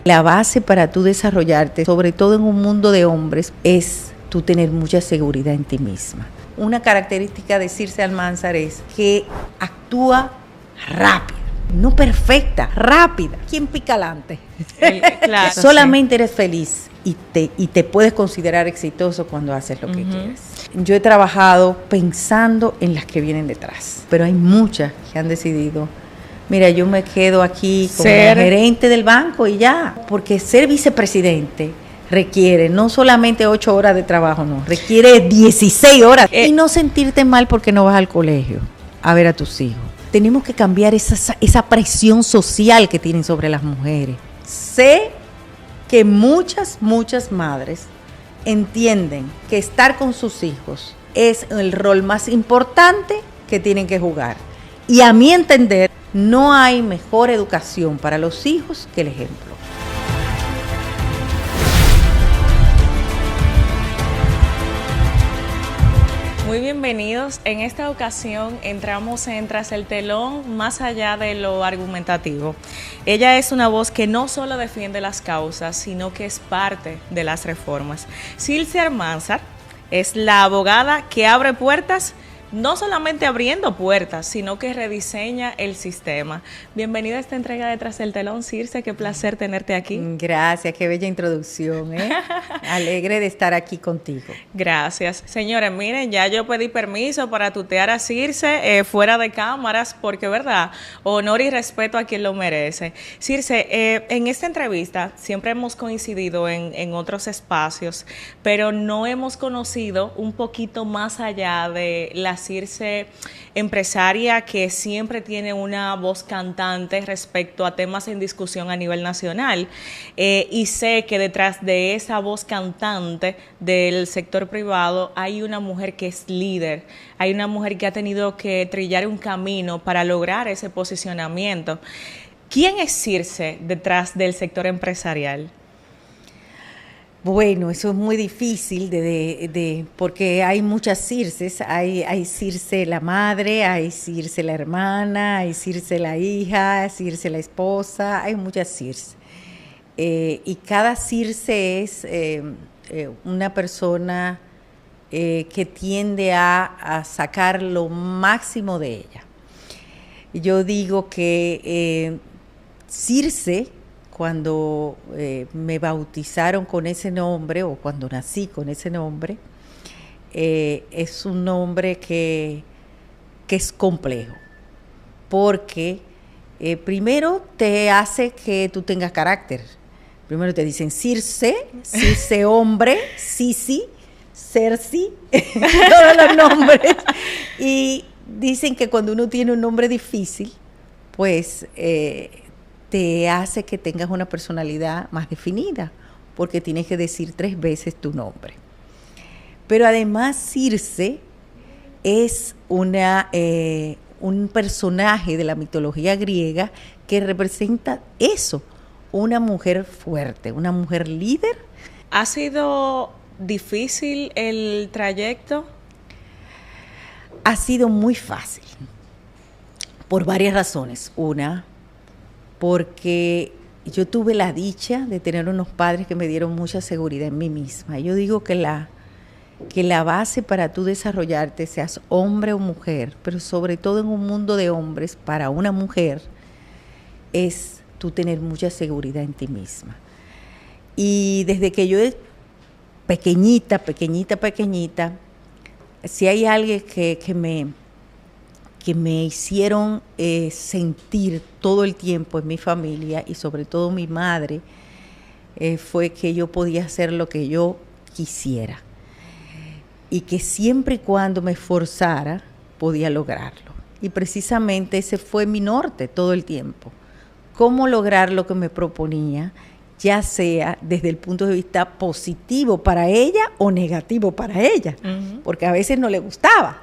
La base para tú desarrollarte, sobre todo en un mundo de hombres, es tú tener mucha seguridad en ti misma. Una característica de Circe Almanzar es que actúa rápido. No perfecta, rápida. ¿Quién pica adelante? Claro, Solamente eres feliz y te puedes considerar exitoso cuando haces lo que quieres. Yo he trabajado pensando en las que vienen detrás, pero hay muchas que han decidido, mira, yo me quedo aquí como gerente del banco y ya, porque ser vicepresidente requiere no solamente 8 horas de trabajo, no, requiere 16 horas. Y no sentirte mal porque no vas al colegio a ver a tus hijos. Tenemos que cambiar esa presión social que tienen sobre las mujeres. Sé que muchas madres entienden que estar con sus hijos es el rol más importante que tienen que jugar. Y a mi entender, no hay mejor educación para los hijos que el ejemplo. Muy bienvenidos. En esta ocasión entramos en Tras el Telón más allá de lo argumentativo. Ella es una voz que no solo defiende las causas, sino que es parte de las reformas. Circe Almanzar es la abogada que abre puertas, no solamente abriendo puertas, sino que rediseña el sistema. Bienvenida a esta entrega de Tras el Telón, Circe, qué placer tenerte aquí. Gracias, qué bella introducción, ¿eh? Alegre de estar aquí contigo. Gracias. Señores, miren, ya yo pedí permiso para tutear a Circe fuera de cámaras, porque, ¿verdad? Honor y respeto a quien lo merece. Circe, en esta entrevista siempre hemos coincidido en otros espacios, pero no hemos conocido un poquito más allá de la Circe empresaria que siempre tiene una voz cantante respecto a temas en discusión a nivel nacional, y sé que detrás de esa voz cantante del sector privado hay una mujer que es líder, hay una mujer que ha tenido que trillar un camino para lograr ese posicionamiento. ¿Quién es Circe detrás del sector empresarial? Bueno, eso es muy difícil porque hay muchas Circes, hay Circe la madre, hay Circe la hermana, hay Circe la hija, Circe la esposa, hay muchas Circe. Y cada Circe es una persona que tiende a sacar lo máximo de ella. Yo digo que Circe, cuando me bautizaron con ese nombre o cuando nací con ese nombre, es un nombre que es complejo, porque primero te hace que tú tengas carácter. Primero te dicen Circe, Circe hombre, Sisi, Cerci, todos los nombres. Y dicen que cuando uno tiene un nombre difícil, pues te hace que tengas una personalidad más definida, porque tienes que decir 3 veces tu nombre. Pero además Circe es un personaje de la mitología griega que representa eso, una mujer fuerte, una mujer líder. ¿Ha sido difícil el trayecto? Ha sido muy fácil, por varias razones. Una, porque yo tuve la dicha de tener unos padres que me dieron mucha seguridad en mí misma. Yo digo que la base para tú desarrollarte, seas hombre o mujer, pero sobre todo en un mundo de hombres, para una mujer, es tú tener mucha seguridad en ti misma. Y desde que yo pequeñita, si hay alguien que me hicieron sentir todo el tiempo en mi familia y sobre todo mi madre, fue que yo podía hacer lo que yo quisiera y que siempre y cuando me esforzara podía lograrlo. Y precisamente ese fue mi norte todo el tiempo. Cómo lograr lo que me proponía, ya sea desde el punto de vista positivo para ella o negativo para ella, porque a veces no le gustaba,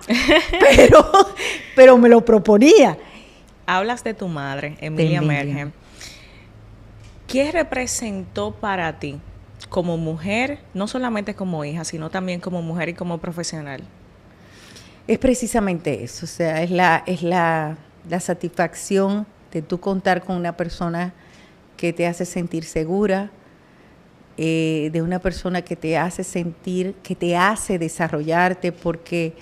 pero me lo proponía. Hablas de tu madre, Emilia Mergen. ¿Qué representó para ti como mujer, no solamente como hija, sino también como mujer y como profesional? Es precisamente eso, o sea, es la satisfacción de tú contar con una persona que te hace sentir segura, de una persona que te hace sentir, que te hace desarrollarte, porque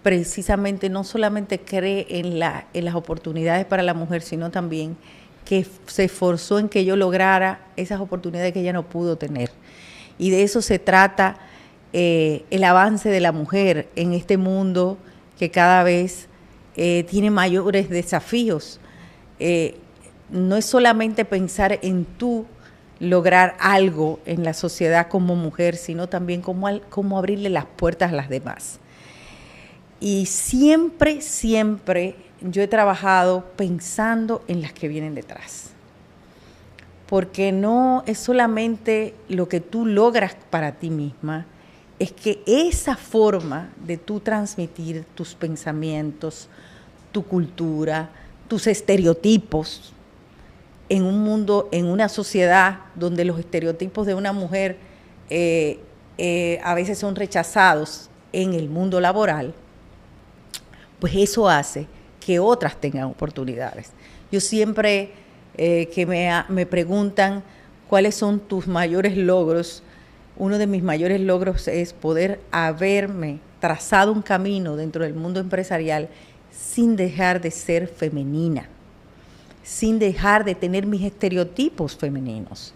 precisamente no solamente cree en las oportunidades para la mujer, sino también que se esforzó en que yo lograra esas oportunidades que ella no pudo tener. Y de eso se trata el avance de la mujer en este mundo que cada vez tiene mayores desafíos. No es solamente pensar en tú lograr algo en la sociedad como mujer, sino también cómo abrirle las puertas a las demás. Y siempre, siempre yo he trabajado pensando en las que vienen detrás. Porque no es solamente lo que tú logras para ti misma, es que esa forma de tú transmitir tus pensamientos, tu cultura, tus estereotipos, en un mundo, en una sociedad donde los estereotipos de una mujer a veces son rechazados en el mundo laboral, pues eso hace que otras tengan oportunidades. Yo siempre que me preguntan cuáles son tus mayores logros, uno de mis mayores logros es poder haberme trazado un camino dentro del mundo empresarial sin dejar de ser femenina, sin dejar de tener mis estereotipos femeninos.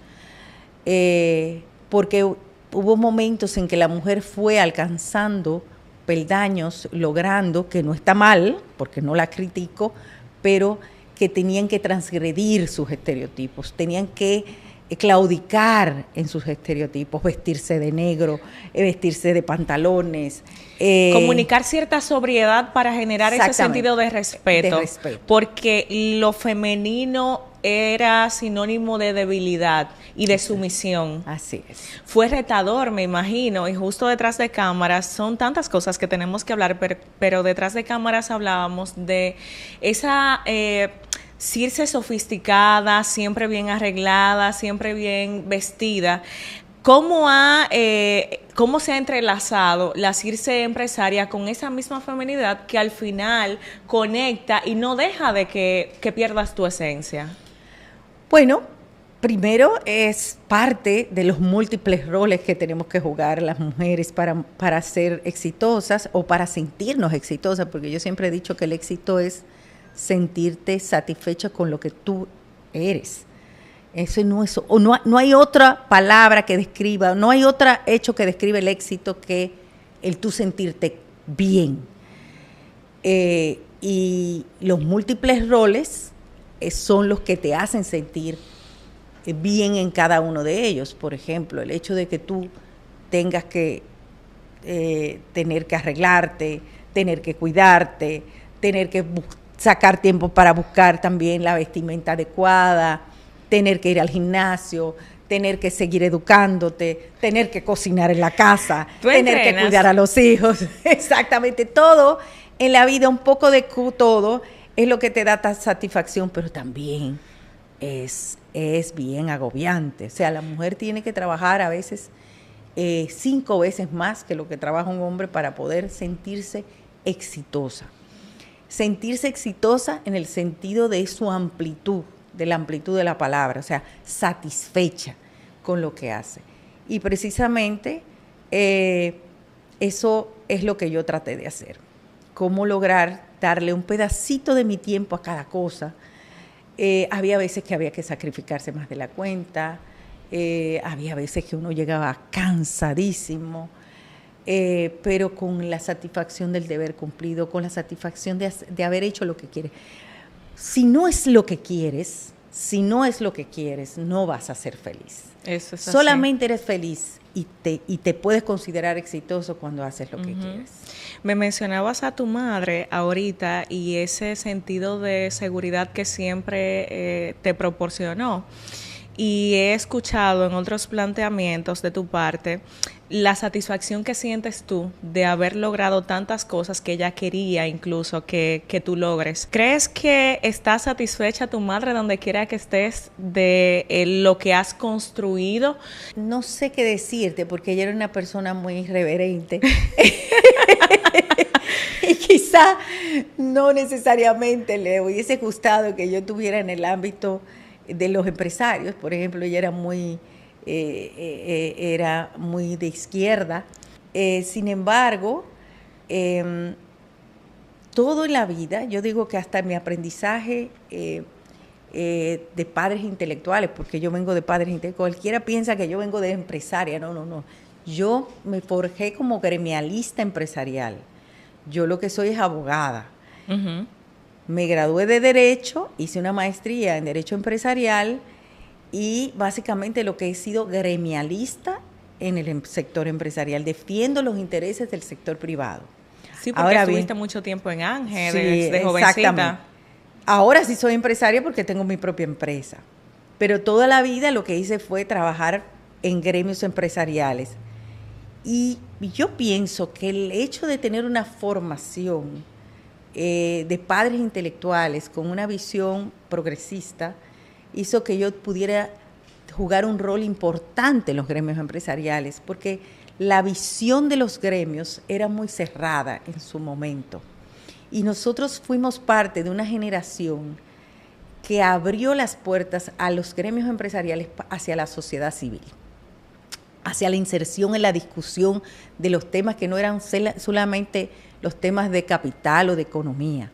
Porque hubo momentos en que la mujer fue alcanzando peldaños, logrando, que no está mal, porque no la critico, pero que tenían que transgredir sus estereotipos, tenían que claudicar en sus estereotipos, vestirse de negro, vestirse de pantalones. Comunicar cierta sobriedad para generar ese sentido de respeto, porque lo femenino era sinónimo de debilidad y de sumisión. Así es. Fue retador, me imagino, y justo detrás de cámaras son tantas cosas que tenemos que hablar, pero detrás de cámaras hablábamos de esa Circe sofisticada, siempre bien arreglada, siempre bien vestida. ¿Cómo se ha entrelazado la Circe empresaria con esa misma feminidad que al final conecta y no deja de que pierdas tu esencia? Bueno, primero es parte de los múltiples roles que tenemos que jugar las mujeres para ser exitosas o para sentirnos exitosas, porque yo siempre he dicho que el éxito es sentirte satisfecha con lo que tú eres. Eso no es, o no hay otra palabra que describa, no hay otro hecho que describe el éxito que el tú sentirte bien. Y los múltiples roles son los que te hacen sentir bien en cada uno de ellos. Por ejemplo, el hecho de que tú tengas que tener que arreglarte, tener que cuidarte, tener que sacar tiempo para buscar también la vestimenta adecuada, tener que ir al gimnasio, tener que seguir educándote, tener que cocinar en la casa, tener que cuidar a los hijos. Exactamente, todo en la vida, un poco de todo, es lo que te da satisfacción, pero también es bien agobiante. O sea, la mujer tiene que trabajar a veces 5 veces más que lo que trabaja un hombre para poder sentirse exitosa. Sentirse exitosa en el sentido de su amplitud, de la amplitud de la palabra, o sea, satisfecha con lo que hace. Y precisamente eso es lo que yo traté de hacer. Cómo lograr darle un pedacito de mi tiempo a cada cosa. Había veces que había que sacrificarse más de la cuenta, había veces que uno llegaba cansadísimo, pero con la satisfacción del deber cumplido, con la satisfacción de haber hecho lo que quieres. Si no es lo que quieres, no vas a ser feliz. Eso es así. Solamente eres feliz y te puedes considerar exitoso cuando haces lo que quieres. Me mencionabas a tu madre ahorita y ese sentido de seguridad que siempre te proporcionó. Y he escuchado en otros planteamientos de tu parte la satisfacción que sientes tú de haber logrado tantas cosas que ella quería incluso que tú logres. ¿Crees que está satisfecha tu madre donde quiera que estés de lo que has construido? No sé qué decirte porque ella era una persona muy irreverente. Y quizá no necesariamente le hubiese gustado que yo estuviera en el ámbito de los empresarios. Por ejemplo, ella era muy de izquierda. Sin embargo, todo en la vida, yo digo que hasta mi aprendizaje de padres intelectuales, porque yo vengo de padres intelectuales, cualquiera piensa que yo vengo de empresaria, no. Yo me forjé como gremialista empresarial. Yo lo que soy es abogada. Uh-huh. Me gradué de Derecho, hice una maestría en Derecho Empresarial y básicamente lo que he sido gremialista en el sector empresarial. Defiendo los intereses del sector privado. Sí, porque ahora estuviste mucho tiempo en Ángel, sí, de jovencita. Exactamente. Ahora sí soy empresaria porque tengo mi propia empresa. Pero toda la vida lo que hice fue trabajar en gremios empresariales. Y yo pienso que el hecho de tener una formación de padres intelectuales con una visión progresista hizo que yo pudiera jugar un rol importante en los gremios empresariales, porque la visión de los gremios era muy cerrada en su momento. Y nosotros fuimos parte de una generación que abrió las puertas a los gremios empresariales hacia la sociedad civil, hacia la inserción en la discusión de los temas que no eran solamente los temas de capital o de economía,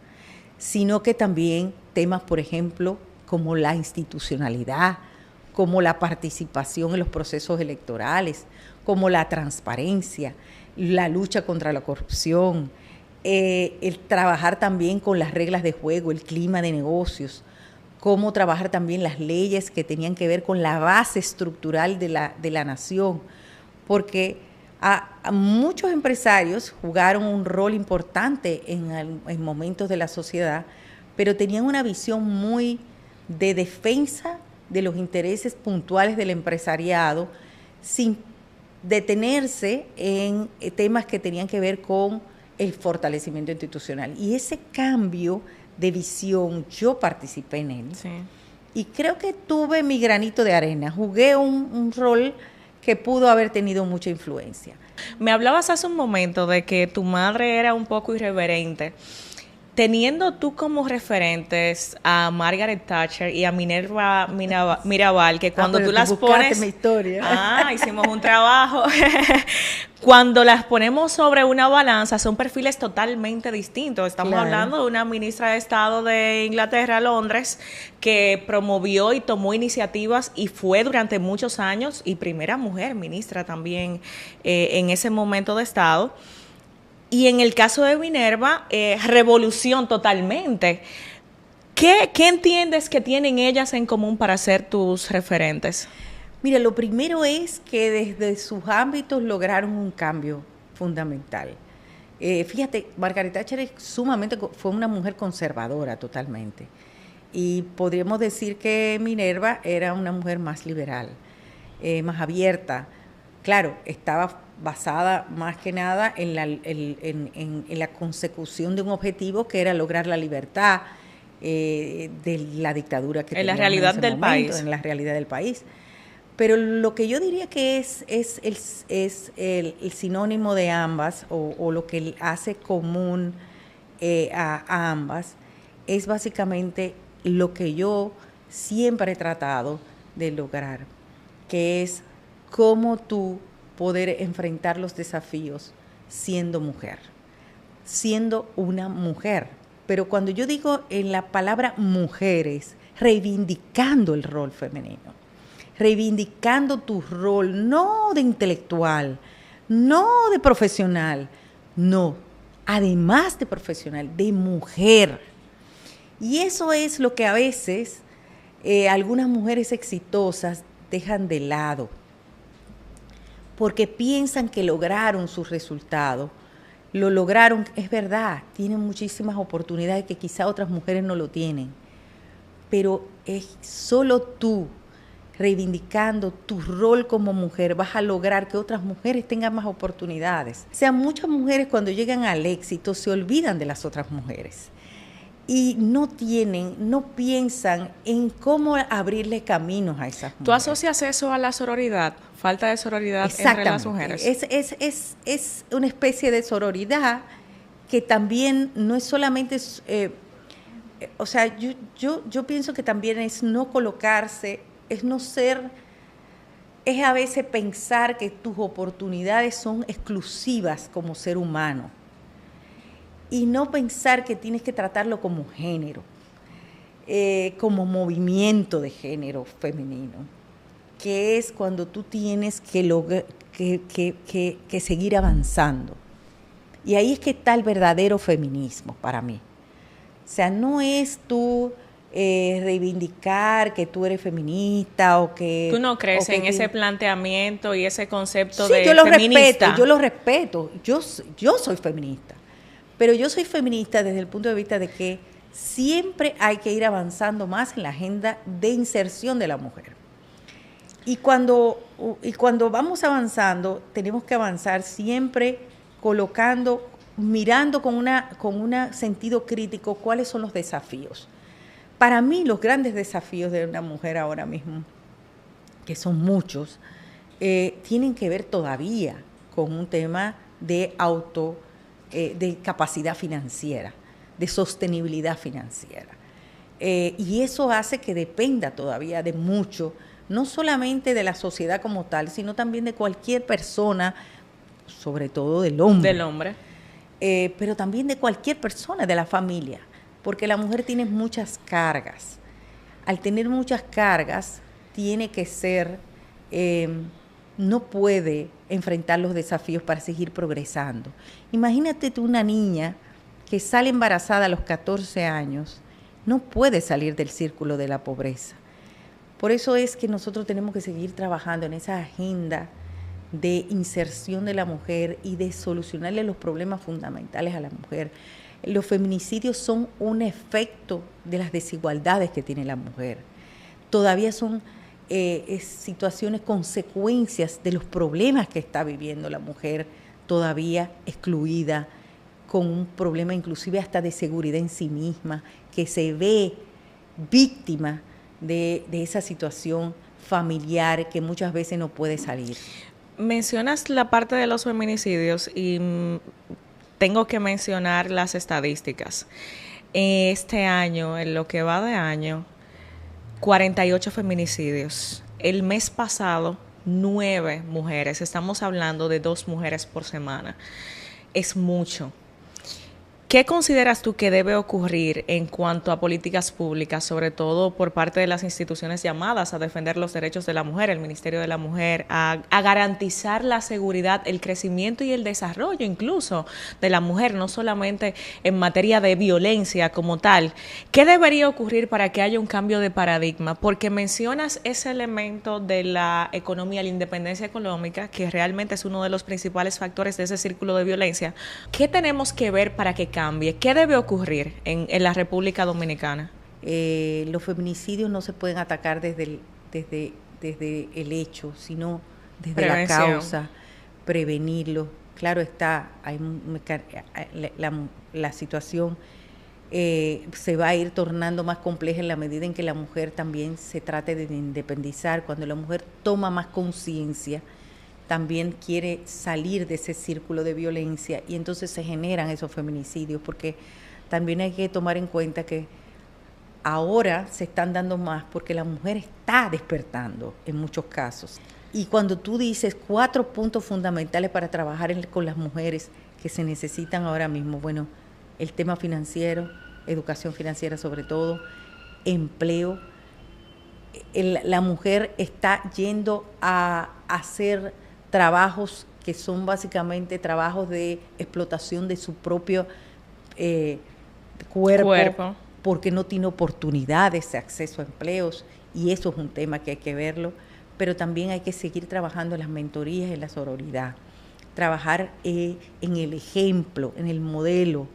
sino que también temas, por ejemplo, como la institucionalidad, como la participación en los procesos electorales, como la transparencia, la lucha contra la corrupción, el trabajar también con las reglas de juego, el clima de negocios, cómo trabajar también las leyes que tenían que ver con la base estructural de la nación, porque a muchos empresarios jugaron un rol importante en momentos de la sociedad, pero tenían una visión muy de defensa de los intereses puntuales del empresariado, sin detenerse en temas que tenían que ver con el fortalecimiento institucional. Y ese cambio de visión, yo participé en él. Sí. Y creo que tuve mi granito de arena, jugué un rol que pudo haber tenido mucha influencia. Me hablabas hace un momento de que tu madre era un poco irreverente. Teniendo tú como referentes a Margaret Thatcher y a Minerva Mirabal, que cuando tú las pones... mi historia. Hicimos un trabajo. Cuando las ponemos sobre una balanza, son perfiles totalmente distintos. Estamos hablando de una ministra de Estado de Inglaterra, Londres, que promovió y tomó iniciativas y fue durante muchos años y primera mujer ministra también en ese momento de Estado. Y en el caso de Minerva, revolución totalmente. ¿Qué entiendes que tienen ellas en común para ser tus referentes? Mira, lo primero es que desde sus ámbitos lograron un cambio fundamental. Fíjate, Margaret Thatcher fue una mujer conservadora totalmente. Y podríamos decir que Minerva era una mujer más liberal, más abierta. Claro, estaba basada más que nada en la consecución de un objetivo que era lograr la libertad de la dictadura que en la realidad del país. En la realidad del país. Pero lo que yo diría que es el sinónimo de ambas, o lo que hace común a ambas, es básicamente lo que yo siempre he tratado de lograr, que es cómo tú poder enfrentar los desafíos siendo mujer, siendo una mujer. Pero cuando yo digo en la palabra mujeres, reivindicando el rol femenino, reivindicando tu rol, no de intelectual, no de profesional, no, además de profesional, de mujer. Y eso es lo que a veces algunas mujeres exitosas dejan de lado, porque piensan que lograron sus resultados. Lo lograron, es verdad, tienen muchísimas oportunidades que quizá otras mujeres no lo tienen, pero es solo tú, reivindicando tu rol como mujer, vas a lograr que otras mujeres tengan más oportunidades. O sea, muchas mujeres cuando llegan al éxito se olvidan de las otras mujeres y no piensan en cómo abrirle caminos a esas mujeres. ¿Tú asocias eso a la sororidad? Falta de sororidad entre las mujeres. Es una especie de sororidad que también no es solamente o sea, yo pienso que también es no colocarse, es no ser, es a veces pensar que tus oportunidades son exclusivas como ser humano y no pensar que tienes que tratarlo como género, como movimiento de género femenino, que es cuando tú tienes que seguir avanzando. Y ahí es que está el verdadero feminismo para mí. O sea, no es tú reivindicar que tú eres feminista o que... ¿Tú no crees en ese planteamiento y ese concepto sí, de yo lo feminista? Respeto, yo lo respeto. Yo soy feminista. Pero yo soy feminista desde el punto de vista de que siempre hay que ir avanzando más en la agenda de inserción de la mujer. Y cuando vamos avanzando, tenemos que avanzar siempre colocando, mirando con un sentido crítico cuáles son los desafíos. Para mí, los grandes desafíos de una mujer ahora mismo, que son muchos, tienen que ver todavía con un tema de de capacidad financiera, de sostenibilidad financiera. Y eso hace que dependa todavía de mucho, no solamente de la sociedad como tal, sino también de cualquier persona, sobre todo del hombre. Del hombre. Pero también de cualquier persona, de la familia, porque la mujer tiene muchas cargas. Al tener muchas cargas, tiene que ser, no puede enfrentar los desafíos para seguir progresando. Imagínate tú una niña que sale embarazada a los 14 años, no puede salir del círculo de la pobreza. Por eso es que nosotros tenemos que seguir trabajando en esa agenda de inserción de la mujer y de solucionarle los problemas fundamentales a la mujer. Los feminicidios son un efecto de las desigualdades que tiene la mujer. Todavía son situaciones, consecuencias de los problemas que está viviendo la mujer, todavía excluida, con un problema inclusive hasta de seguridad en sí misma, que se ve víctima de esa situación familiar que muchas veces no puede salir. Mencionas la parte de los feminicidios y tengo que mencionar las estadísticas. Este año, en lo que va de año, 48 feminicidios. El mes pasado, 9 mujeres. Estamos hablando de 2 mujeres por semana. Es mucho. ¿Qué consideras tú que debe ocurrir en cuanto a políticas públicas, sobre todo por parte de las instituciones llamadas a defender los derechos de la mujer, el Ministerio de la Mujer, a garantizar la seguridad, el crecimiento y el desarrollo incluso de la mujer, no solamente en materia de violencia como tal? ¿Qué debería ocurrir para que haya un cambio de paradigma? Porque mencionas ese elemento de la economía, la independencia económica, que realmente es uno de los principales factores de ese círculo de violencia. ¿Qué tenemos que ver para que cambie? ¿Qué debe ocurrir en la República Dominicana? Los feminicidios no se pueden atacar desde el hecho, sino desde prevención, la causa, prevenirlo. Claro está, la situación se va a ir tornando más compleja en la medida en que la mujer también se trate de independizar. Cuando la mujer toma más conciencia, también quiere salir de ese círculo de violencia y entonces se generan esos feminicidios, porque también hay que tomar en cuenta que ahora se están dando más porque la mujer está despertando en muchos casos. Y cuando tú dices 4 puntos fundamentales para trabajar con las mujeres que se necesitan ahora mismo, bueno, el tema financiero, educación financiera sobre todo, empleo. La mujer está yendo a hacer trabajos que son básicamente trabajos de explotación de su propio cuerpo, porque no tiene oportunidades de acceso a empleos, y eso es un tema que hay que verlo, pero también hay que seguir trabajando en las mentorías, en la sororidad, trabajar en el ejemplo, en el modelo,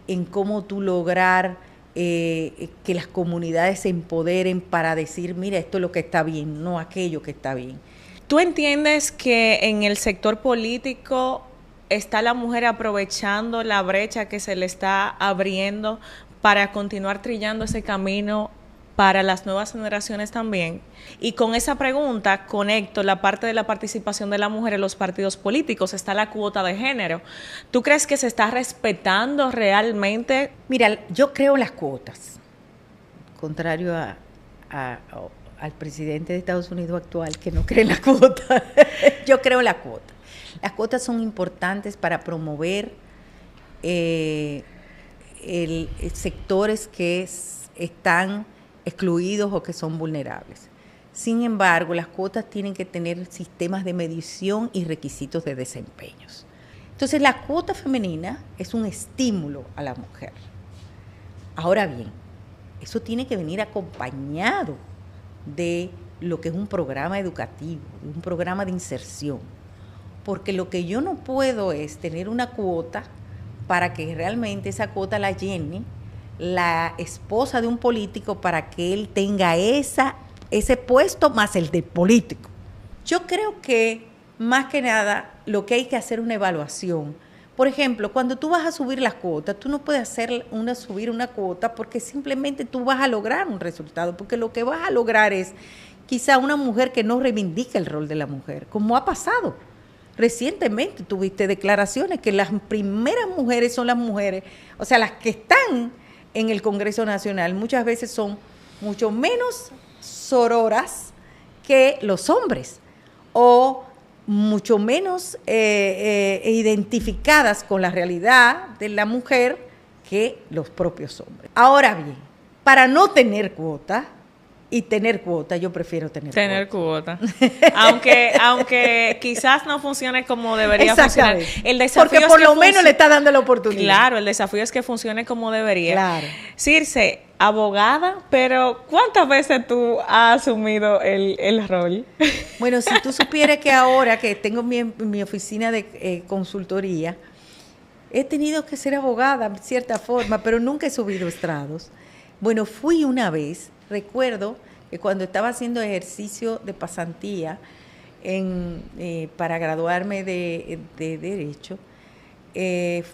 en cómo tú lograr que las comunidades se empoderen para decir, mira, esto es lo que está bien, no aquello que está bien. ¿Tú entiendes que en el sector político está la mujer aprovechando la brecha que se le está abriendo para continuar trillando ese camino para las nuevas generaciones también. Y con esa pregunta conecto la parte de la participación de la mujer en los partidos políticos. Está la cuota de género. ¿Tú crees que se está respetando realmente? Mira, yo creo en las cuotas, contrario al presidente de Estados Unidos actual que no cree en la cuota. Yo creo en la cuota. Las cuotas son importantes para promover sectores que están excluidos o que son vulnerables. Sin embargo, las cuotas tienen que tener sistemas de medición y requisitos de desempeños. Entonces, la cuota femenina es un estímulo a la mujer. Ahora bien, eso tiene que venir acompañado de lo que es un programa educativo, un programa de inserción. Porque lo que yo no puedo es tener una cuota para que realmente esa cuota la llene la esposa de un político para que él tenga ese puesto más el de político. Yo creo que más que nada lo que hay que hacer es una evaluación. Por ejemplo, cuando tú vas a subir las cuotas, tú no puedes subir una cuota porque simplemente tú vas a lograr un resultado, porque lo que vas a lograr es quizá una mujer que no reivindica el rol de la mujer, como ha pasado. Recientemente tuviste declaraciones que las primeras mujeres son las mujeres, o sea, las que están en el Congreso Nacional muchas veces son mucho menos sororas que los hombres o mucho menos identificadas con la realidad de la mujer que los propios hombres. Ahora bien, para no tener cuota y tener cuota, yo prefiero tener cuota. Aunque quizás no funcione como debería funcionar. El desafío porque por lo menos le está dando la oportunidad. Claro, el desafío es que funcione como debería. Claro. Circe, abogada, pero ¿cuántas veces tú has asumido el rol? Bueno, si tú supieras que ahora que tengo mi oficina de consultoría, he tenido que ser abogada de cierta forma, pero nunca he subido estrados. Bueno, fui una vez, recuerdo que cuando estaba haciendo ejercicio de pasantía para graduarme de Derecho,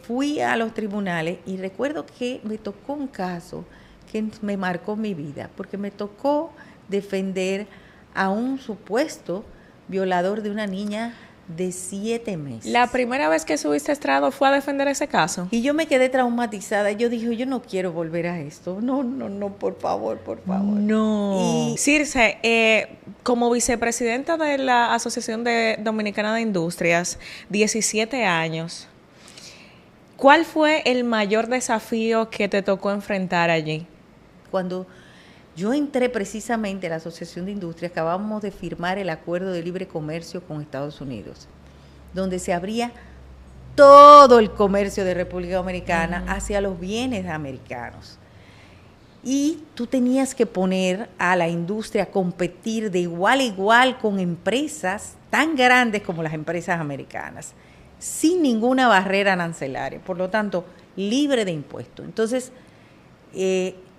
fui a los tribunales y recuerdo que me tocó un caso que me marcó mi vida, porque me tocó defender a un supuesto violador de una niña de 7 meses. La primera vez que subiste a estrado fue a defender ese caso. Y yo me quedé traumatizada. Yo dije, yo no quiero volver a esto. No, por favor. No. Circe, como vicepresidenta de la Asociación Dominicana de Industrias, 17 años, ¿cuál fue el mayor desafío que te tocó enfrentar allí? Cuando yo entré precisamente a la Asociación de Industrias, acabamos de firmar el Acuerdo de Libre Comercio con Estados Unidos, donde se abría todo el comercio de República Dominicana hacia los bienes americanos. Y tú tenías que poner a la industria a competir de igual a igual con empresas tan grandes como las empresas americanas, sin ninguna barrera arancelaria, por lo tanto, libre de impuestos. Entonces,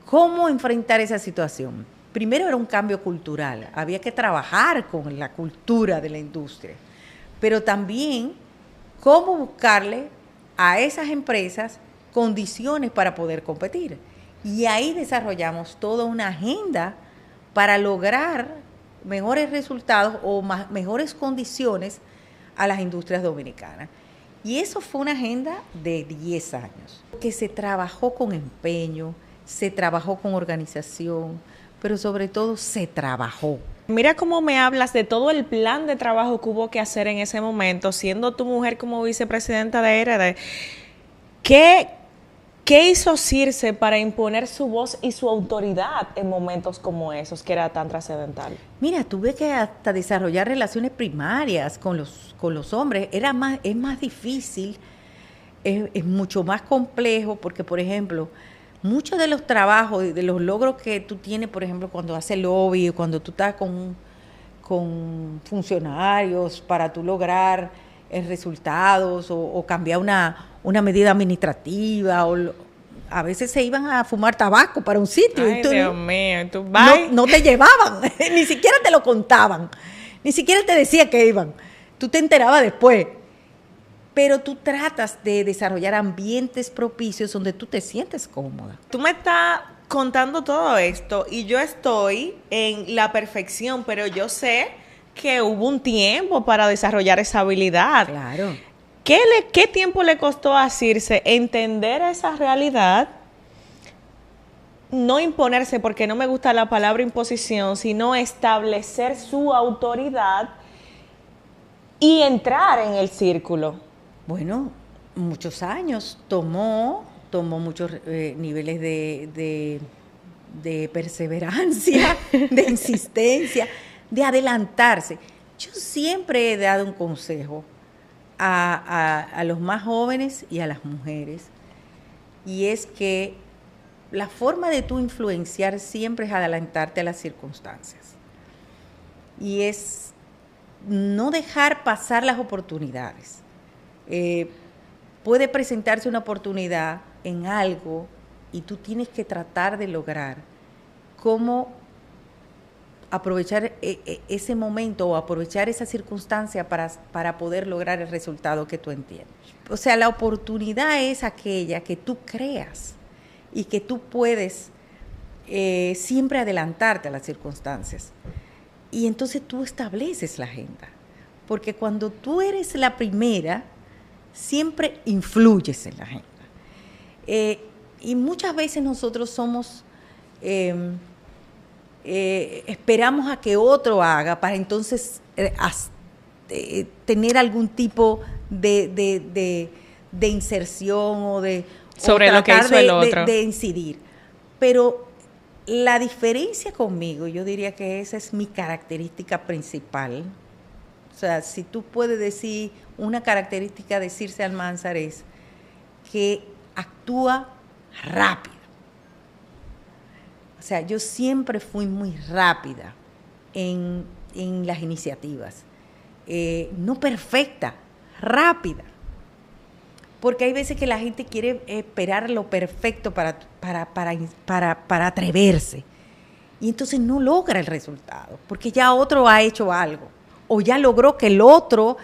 ¿cómo enfrentar esa situación? Primero era un cambio cultural, había que trabajar con la cultura de la industria, pero también cómo buscarle a esas empresas condiciones para poder competir. Y ahí desarrollamos toda una agenda para lograr mejores resultados o mejores condiciones a las industrias dominicanas. Y eso fue una agenda de 10 años, que se trabajó con empeño, se trabajó con organización, pero sobre todo se trabajó. Mira cómo me hablas de todo el plan de trabajo que hubo que hacer en ese momento, siendo tu mujer como vicepresidenta de RD. ¿Qué hizo Circe para imponer su voz y su autoridad en momentos como esos, que era tan trascendental? Mira, tuve que hasta desarrollar relaciones primarias con los hombres. Es más difícil, es mucho más complejo, porque, por ejemplo, muchos de los trabajos, de los logros que tú tienes, por ejemplo, cuando haces lobby, cuando tú estás con funcionarios para tú lograr resultados o cambiar una medida administrativa, a veces se iban a fumar tabaco para un sitio. Ay, y tú, Dios mío, ¿tú no te llevaban, ni siquiera te lo contaban, ni siquiera te decía que iban. Tú te enterabas después. Pero tú tratas de desarrollar ambientes propicios donde tú te sientes cómoda. Tú me estás contando todo esto y yo estoy en la perfección, pero yo sé que hubo un tiempo para desarrollar esa habilidad. Claro. ¿Qué tiempo le costó a Circe entender esa realidad? No imponerse, porque no me gusta la palabra imposición, sino establecer su autoridad y entrar en el círculo. Bueno, muchos años, tomó muchos niveles de perseverancia, de insistencia, de adelantarse. Yo siempre he dado un consejo a los más jóvenes y a las mujeres, y es que la forma de tú influenciar siempre es adelantarte a las circunstancias. Y es no dejar pasar las oportunidades. Puede presentarse una oportunidad en algo y tú tienes que tratar de lograr cómo aprovechar ese momento o aprovechar esa circunstancia para poder lograr el resultado que tú entiendes. O sea, la oportunidad es aquella que tú creas y que tú puedes siempre adelantarte a las circunstancias. Y entonces tú estableces la agenda. Porque cuando tú eres la primera, siempre influyes en la agenda. Y muchas veces nosotros somos, esperamos a que otro haga para entonces tener algún tipo de inserción o de sobre lo que hizo el otro. De incidir. Pero la diferencia conmigo, yo diría que esa es mi característica principal. O sea, si tú puedes decir una característica de Circe Almanzar es que actúa rápido. O sea, yo siempre fui muy rápida en las iniciativas. No perfecta, rápida. Porque hay veces que la gente quiere esperar lo perfecto para atreverse. Y entonces no logra el resultado, porque ya otro ha hecho algo. O ya logró que el otro,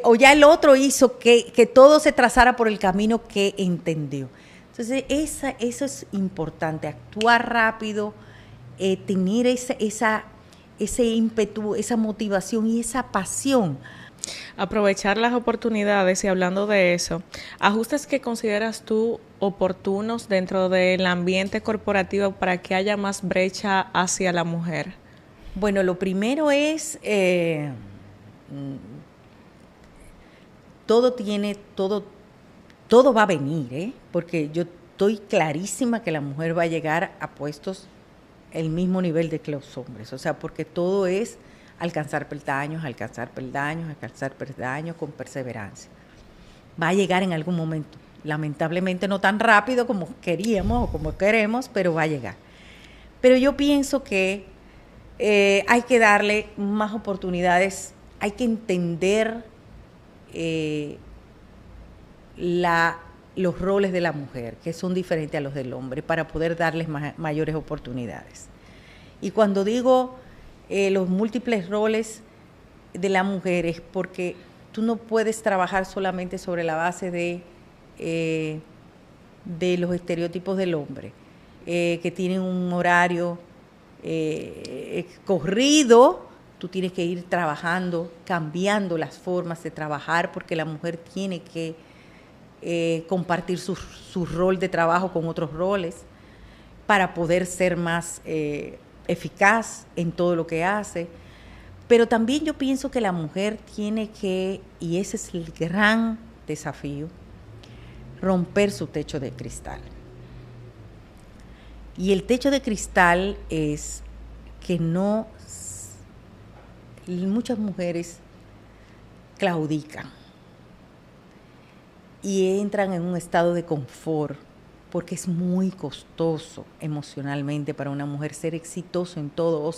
o ya el otro hizo que todo se trazara por el camino que entendió. Entonces, eso es importante, actuar rápido, tener ese ímpetu, esa motivación y esa pasión. Aprovechar las oportunidades y hablando de eso, ajustes que consideras tú oportunos dentro del ambiente corporativo para que haya más brecha hacia la mujer. Bueno, lo primero es todo va a venir, porque yo estoy clarísima que la mujer va a llegar a puestos el mismo nivel de que los hombres, o sea, porque todo es alcanzar peldaños con perseverancia. Va a llegar en algún momento, lamentablemente no tan rápido como queríamos o como queremos, pero va a llegar. Pero yo pienso que hay que darle más oportunidades, hay que entender los roles de la mujer, que son diferentes a los del hombre, para poder darles mayores oportunidades. Y cuando digo los múltiples roles de la mujer es porque tú no puedes trabajar solamente sobre la base de los estereotipos del hombre, que tienen un horario corrido. Tú tienes que ir trabajando, cambiando las formas de trabajar, porque la mujer tiene que compartir su rol de trabajo con otros roles para poder ser más eficaz en todo lo que hace. Pero también yo pienso que la mujer tiene que, y ese es el gran desafío, romper su techo de cristal. Y el techo de cristal es que muchas mujeres claudican y entran en un estado de confort, porque es muy costoso emocionalmente para una mujer ser exitoso en todo, o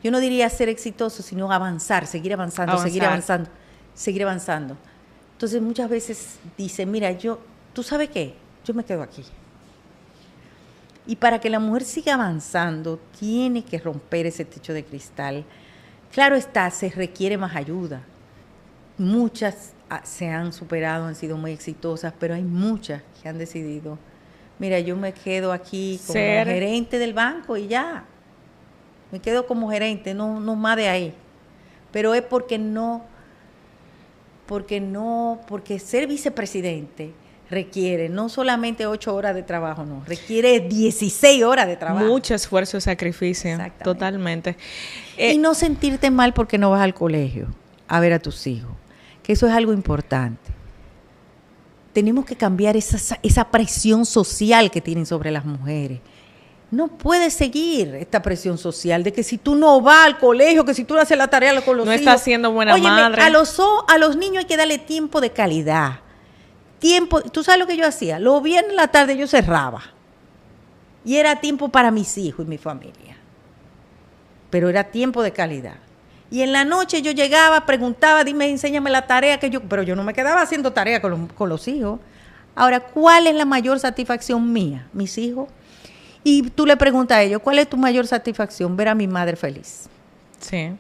yo no diría ser exitoso, sino avanzar, seguir avanzando. Entonces muchas veces dicen, mira, ¿tú sabes qué? Yo me quedo aquí. Y para que la mujer siga avanzando, tiene que romper ese techo de cristal. Claro está, se requiere más ayuda. Muchas se han superado, han sido muy exitosas, pero hay muchas que han decidido Mira, yo me quedo aquí como Ser gerente del banco y ya. Me quedo como gerente, no más de ahí. Pero es porque ser vicepresidente requiere no solamente 8 horas de trabajo, no, requiere 16 horas de trabajo. mucho esfuerzo y sacrificio, totalmente. Y no sentirte mal porque no vas al colegio a ver a tus hijos, que eso es algo importante. Tenemos que cambiar esa presión social que tienen sobre las mujeres. No puedes seguir esta presión social de que si tú no vas al colegio, que si tú no haces la tarea con los hijos. No estás siendo buena madre. A los niños hay que darle tiempo de calidad. Tiempo, tú sabes lo que yo hacía. Los viernes en la tarde yo cerraba. Y era tiempo para mis hijos y mi familia. Pero era tiempo de calidad. Y en la noche yo llegaba, preguntaba, dime, enséñame la tarea que yo... Pero yo no me quedaba haciendo tarea con los hijos. Ahora, ¿cuál es la mayor satisfacción mía? Mis hijos. Y tú le preguntas a ellos, ¿cuál es tu mayor satisfacción? Ver a mi madre feliz. Sí.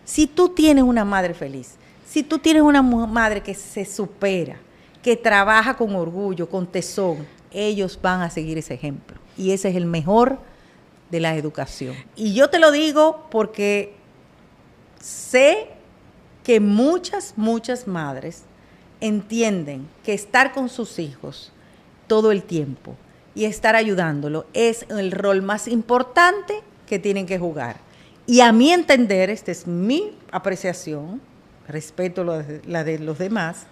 Si tú tienes una madre feliz, si tú tienes una madre que se supera, que trabaja con orgullo, con tesón, ellos van a seguir ese ejemplo. Y ese es el mejor de la educación. Y yo te lo digo porque sé que muchas madres entienden que estar con sus hijos todo el tiempo y estar ayudándolo es el rol más importante que tienen que jugar. Y a mi entender, esta es mi apreciación, respeto la de los demás,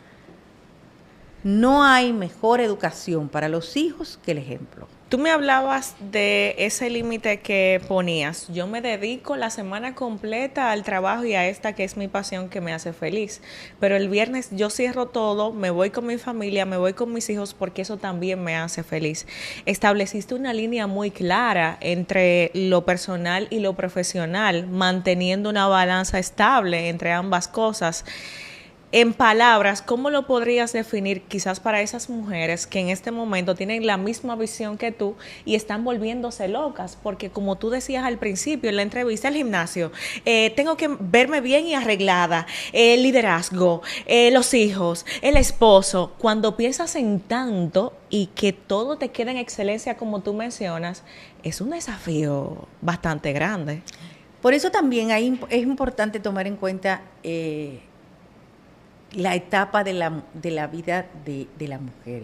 no hay mejor educación para los hijos que el ejemplo. Tú me hablabas de ese límite que ponías. Yo me dedico la semana completa al trabajo y a esta que es mi pasión que me hace feliz. Pero el viernes yo cierro todo, me voy con mi familia, me voy con mis hijos porque eso también me hace feliz. Estableciste una línea muy clara entre lo personal y lo profesional, manteniendo una balanza estable entre ambas cosas. En palabras, ¿cómo lo podrías definir quizás para esas mujeres que en este momento tienen la misma visión que tú y están volviéndose locas? Porque como tú decías al principio en la entrevista al gimnasio, tengo que verme bien y arreglada, el liderazgo, los hijos, el esposo. Cuando piensas en tanto y que todo te queda en excelencia como tú mencionas, es un desafío bastante grande. Por eso también es importante tomar en cuenta la etapa de la vida de la mujer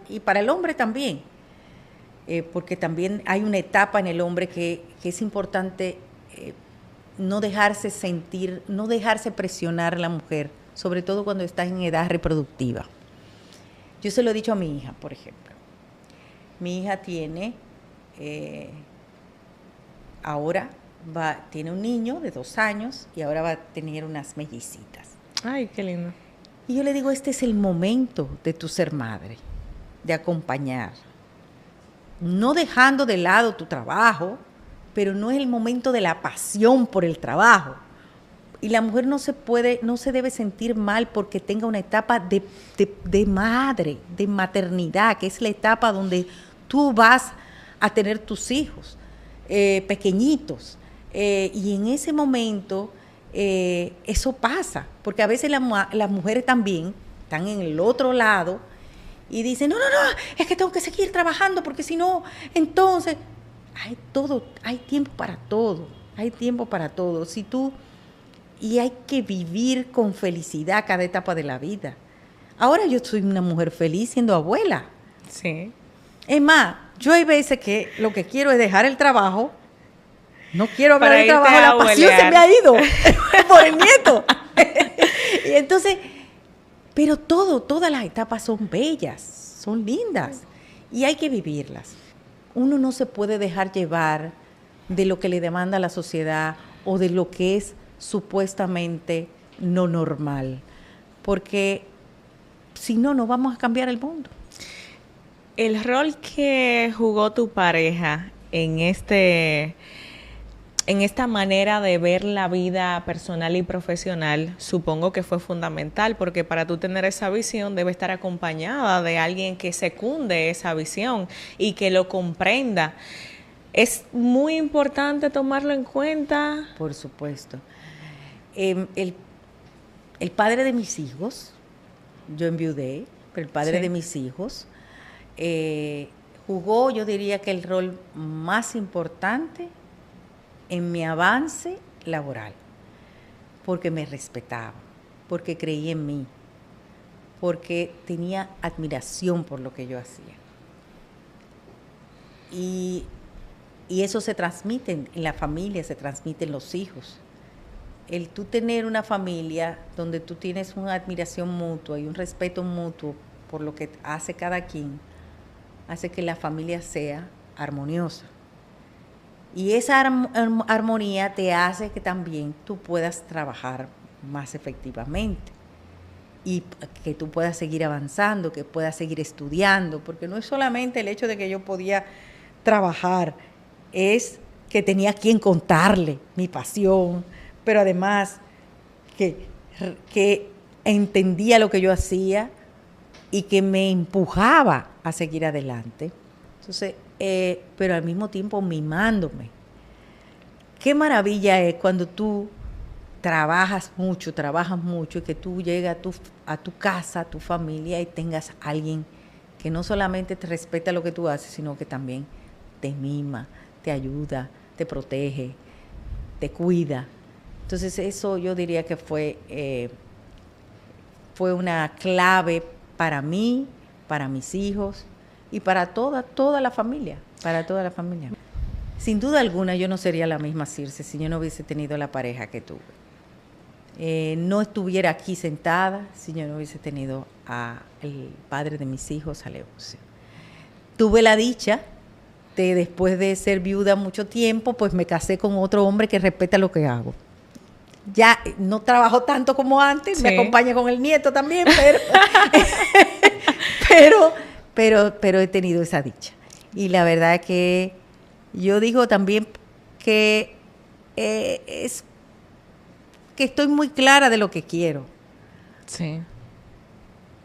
y para el hombre también, porque también hay una etapa en el hombre que es importante no dejarse sentir, no dejarse presionar a la mujer, sobre todo cuando está en edad reproductiva. Yo se lo he dicho a mi hija, por ejemplo. Mi hija tiene ahora tiene un niño de 2 años y ahora va a tener unas mellicitas. Ay, qué lindo. Y yo le digo, este es el momento de tu ser madre, de acompañar. No dejando de lado tu trabajo, pero no es el momento de la pasión por el trabajo. Y la mujer no se debe sentir mal porque tenga una etapa de madre, de maternidad, que es la etapa donde tú vas a tener tus hijos pequeñitos. Y en ese momento eso pasa, porque a veces las mujeres también están en el otro lado y dicen, no, es que tengo que seguir trabajando porque si no, entonces hay tiempo para todo, y hay que vivir con felicidad cada etapa de la vida. Ahora yo soy una mujer feliz siendo abuela. Sí. Es más, yo hay veces que lo que quiero es dejar el trabajo. No quiero hablar del trabajo, la pasión se me ha ido por el nieto. Y entonces, pero todas las etapas son bellas, son lindas y hay que vivirlas. Uno no se puede dejar llevar de lo que le demanda la sociedad o de lo que es supuestamente no normal, porque si no, no vamos a cambiar el mundo. El rol que jugó tu pareja en esta manera de ver la vida personal y profesional, supongo que fue fundamental, porque para tú tener esa visión debe estar acompañada de alguien que secunde esa visión y que lo comprenda. Es muy importante tomarlo en cuenta. Por supuesto. El padre de mis hijos, yo enviudé, pero el padre de mis hijos jugó, yo diría que el rol más importante en mi avance laboral, porque me respetaba, porque creía en mí, porque tenía admiración por lo que yo hacía. Y eso se transmite en la familia, se transmite en los hijos. El tú tener una familia donde tú tienes una admiración mutua y un respeto mutuo por lo que hace cada quien, hace que la familia sea armoniosa. Y esa armonía te hace que también tú puedas trabajar más efectivamente y que tú puedas seguir avanzando, que puedas seguir estudiando, porque no es solamente el hecho de que yo podía trabajar, es que tenía quien contarle mi pasión, pero además que entendía lo que yo hacía y que me empujaba a seguir adelante. Entonces, pero al mismo tiempo mimándome. Qué maravilla es cuando tú trabajas mucho y que tú llegas a tu casa, a tu familia y tengas a alguien que no solamente te respeta lo que tú haces, sino que también te mima, te ayuda, te protege, te cuida. Entonces eso yo diría que fue una clave para mí, para mis hijos y para toda la familia, Sin duda alguna yo no sería la misma Circe si yo no hubiese tenido la pareja que tuve. No estuviera aquí sentada si yo no hubiese tenido al padre de mis hijos, a Leoncio. Tuve la dicha de, después de ser viuda mucho tiempo, pues me casé con otro hombre que respeta lo que hago. Ya no trabajo tanto como antes, sí. Me acompaña con el nieto también, pero he tenido esa dicha. Y la verdad es que yo digo también que es que estoy muy clara de lo que quiero. Sí.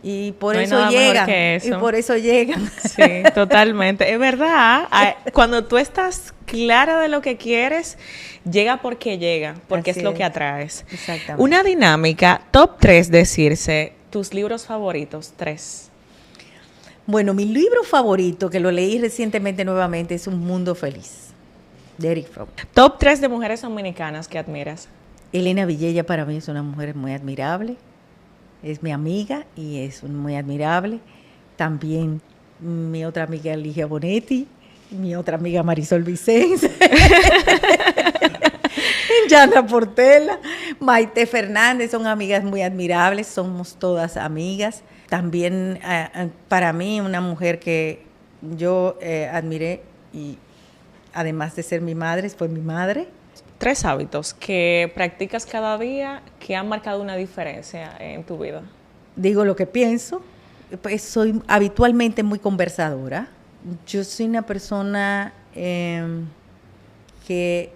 Y por eso llegan. Y por eso llegan. Sí, totalmente. Es verdad. Cuando tú estás clara de lo que quieres, llega porque llega, porque es lo que atraes. Exactamente. Una dinámica, top 3 de Circe, tus libros favoritos, 3. Bueno, mi libro favorito, que lo leí recientemente nuevamente, es Un Mundo Feliz, de Eric Fromm. Top 3 de mujeres dominicanas que admiras. Elena Vilella para mí es una mujer muy admirable. Es mi amiga y es muy admirable. También mi otra amiga Ligia Bonetti, mi otra amiga Marisol Vicens, Yana Portela, Maite Fernández, son amigas muy admirables, somos todas amigas. También para mí una mujer que yo admiré y además de ser mi madre, fue mi madre. 3 hábitos que practicas cada día que han marcado una diferencia en tu vida. Digo lo que pienso, pues soy habitualmente muy conversadora. Yo soy una persona que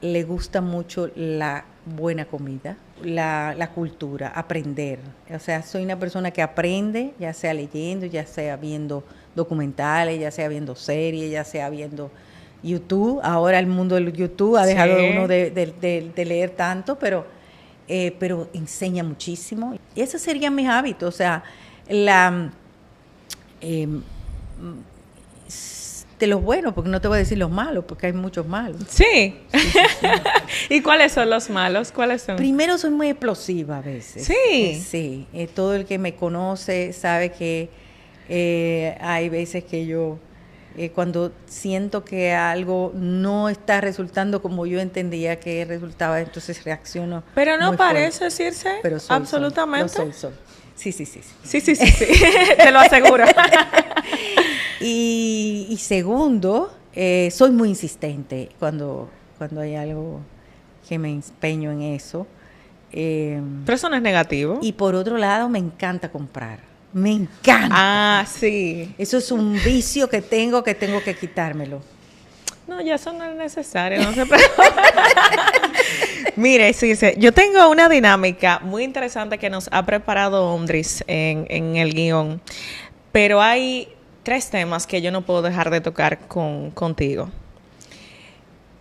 le gusta mucho la buena comida, la cultura, aprender. O sea, soy una persona que aprende, ya sea leyendo, ya sea viendo documentales, ya sea viendo series, ya sea viendo YouTube. Ahora el mundo del YouTube ha dejado uno de leer tanto, pero enseña muchísimo. Y esos serían mis hábitos. O sea, de los buenos, porque no te voy a decir los malos, porque hay muchos malos. Sí. ¿Y cuáles son los malos? ¿Cuáles son? Primero, soy muy explosiva a veces. Sí. Sí. Todo el que me conoce sabe que hay veces que yo, cuando siento que algo no está resultando como yo entendía que resultaba, entonces reacciono. Pero no muy parece fuerte. Circe, pero soy, absolutamente. Soy. Sí. Sí. Te lo aseguro. Y segundo, soy muy insistente cuando hay algo que me empeño en eso. Pero eso no es negativo. Y por otro lado, me encanta comprar. Me encanta. Ah, sí. Eso es un vicio que tengo que quitármelo. No, ya eso no es necesario, no se preocupe. Mire, Circe, yo tengo una dinámica muy interesante que nos ha preparado Ondris en el guión, pero hay 3 temas que yo no puedo dejar de tocar contigo.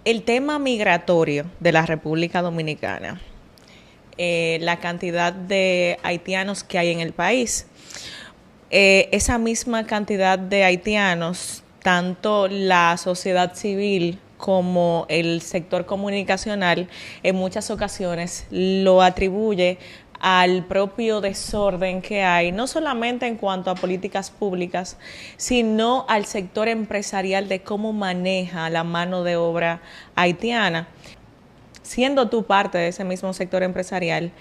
El tema migratorio de la República Dominicana, la cantidad de haitianos que hay en el país. esa misma cantidad de haitianos, tanto la sociedad civil como el sector comunicacional, en muchas ocasiones lo atribuye al propio desorden que hay, no solamente en cuanto a políticas públicas, sino al sector empresarial de cómo maneja la mano de obra haitiana. Siendo tú parte de ese mismo sector empresarial,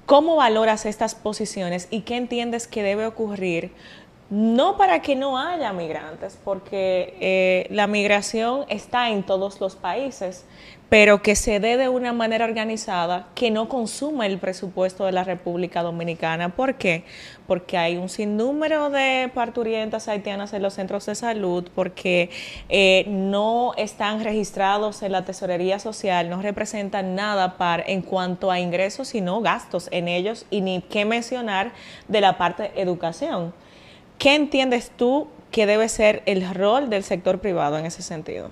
¿cómo valoras estas posiciones y qué entiendes que debe ocurrir? No para que no haya migrantes, porque la migración está en todos los países, pero que se dé de una manera organizada, que no consuma el presupuesto de la República Dominicana. ¿Por qué? Porque hay un sinnúmero de parturientas haitianas en los centros de salud, porque no están registrados en la tesorería social, no representan nada en cuanto a ingresos, sino gastos en ellos, y ni qué mencionar de la parte de educación. ¿Qué entiendes tú que debe ser el rol del sector privado en ese sentido?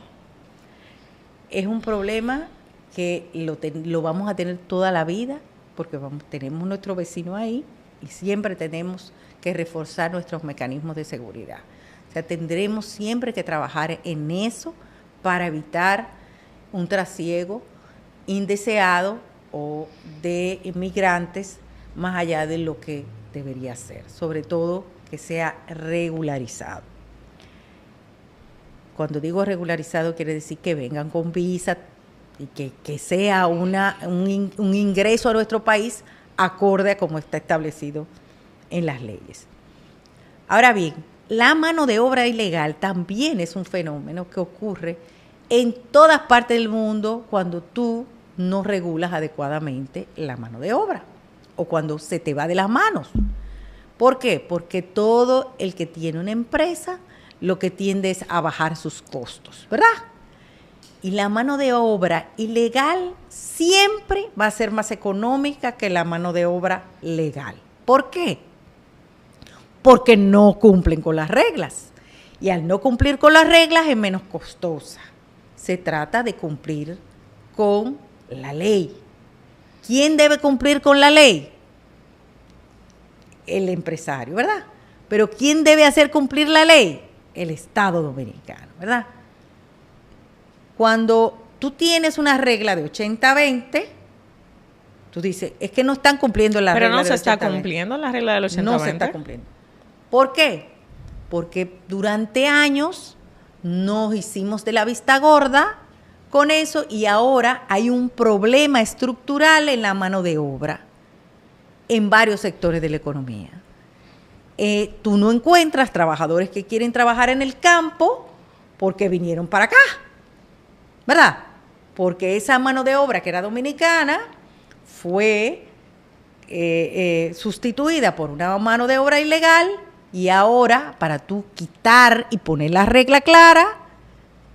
Es un problema que lo vamos a tener toda la vida, porque tenemos nuestro vecino ahí y siempre tenemos que reforzar nuestros mecanismos de seguridad. O sea, tendremos siempre que trabajar en eso para evitar un trasiego indeseado o de inmigrantes más allá de lo que debería ser, sobre todo que sea regularizado. Cuando digo regularizado quiere decir que vengan con visa y que sea un ingreso a nuestro país acorde a como está establecido en las leyes. Ahora bien, la mano de obra ilegal también es un fenómeno que ocurre en todas partes del mundo cuando tú no regulas adecuadamente la mano de obra o cuando se te va de las manos. ¿Por qué? Porque todo el que tiene una empresa lo que tiende es a bajar sus costos, ¿verdad? Y la mano de obra ilegal siempre va a ser más económica que la mano de obra legal. ¿Por qué? Porque no cumplen con las reglas. Y al no cumplir con las reglas es menos costosa. Se trata de cumplir con la ley. ¿Quién debe cumplir con la ley? El empresario, ¿verdad? Pero ¿quién debe hacer cumplir la ley? El Estado Dominicano, ¿verdad? Cuando tú tienes una regla de 80-20, tú dices, es que no están cumpliendo la regla del 80-20. Pero no se está cumpliendo la regla del 80-20. No se está cumpliendo. ¿Por qué? Porque durante años nos hicimos de la vista gorda con eso y ahora hay un problema estructural en la mano de obra en varios sectores de la economía. Tú no encuentras trabajadores que quieren trabajar en el campo porque vinieron para acá, ¿verdad? Porque esa mano de obra que era dominicana fue sustituida por una mano de obra ilegal y ahora para tú quitar y poner la regla clara,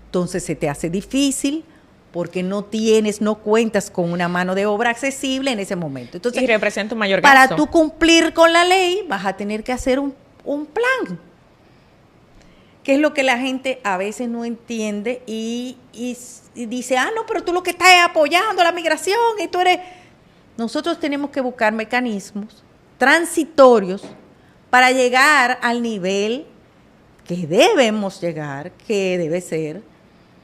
entonces se te hace difícil porque no cuentas con una mano de obra accesible en ese momento. Entonces, y representa un mayor gasto. Para tú cumplir con la ley, vas a tener que hacer un plan, que es lo que la gente a veces no entiende y dice, no, pero tú lo que estás es apoyando la migración y tú eres... Nosotros tenemos que buscar mecanismos transitorios para llegar al nivel que debemos llegar, que debe ser